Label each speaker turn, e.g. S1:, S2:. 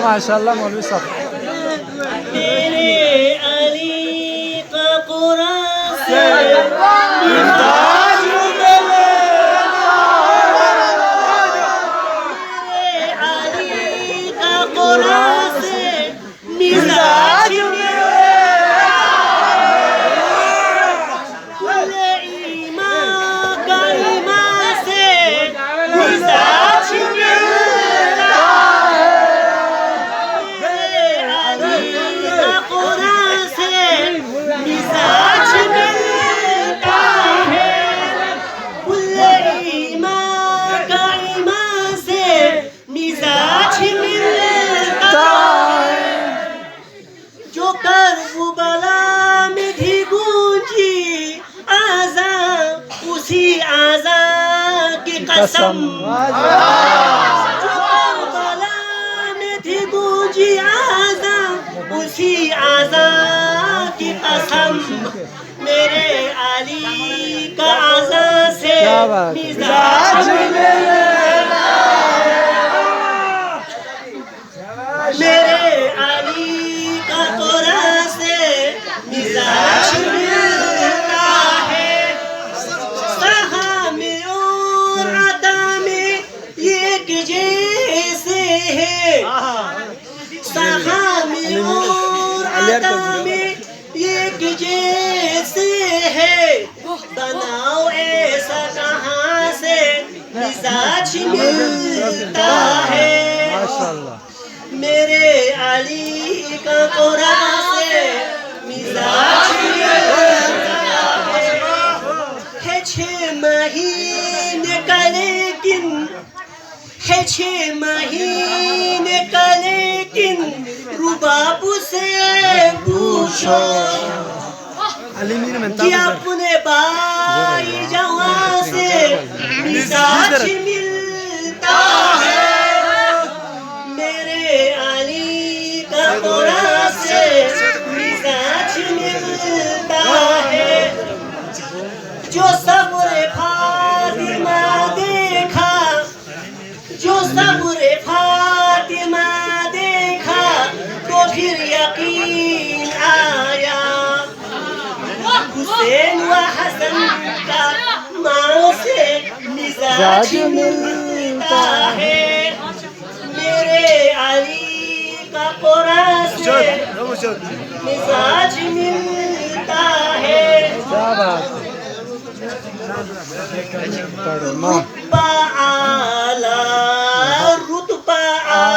S1: माशाल्लाह मौलवी साहब
S2: मेरे अली का कुरान से कसम करबला में थी गूंजी आज़ा उसी आज़ा की कसम मेरे अली का आज़ा से मिजाज मिलता मेरे अली का कुरान से मिजाज मिलता है सहा में और अदा में एक जैसे है सहा में और अदा में एक जैसे है बनाओ ऐसा कहाँ से मिजाज मिलता है मेरे अली का कुरान से मिजाज मिलता है 6 महीने का लेकिन है 6 महीने का लेकिन रुबाब से पूछो कि अपने भाई जवां से मिजाज मिलता है मेरे अली का कुरान से मिजाज मिलता है जो सब्र फातिमा देखा जो सब्र फातिमा देखा तो फिर यकीन आया हुसैन व हसन का माँ से मिजाज मिलता है मेरे अली का कुरान से मिजाज मिलता है रुतबा आला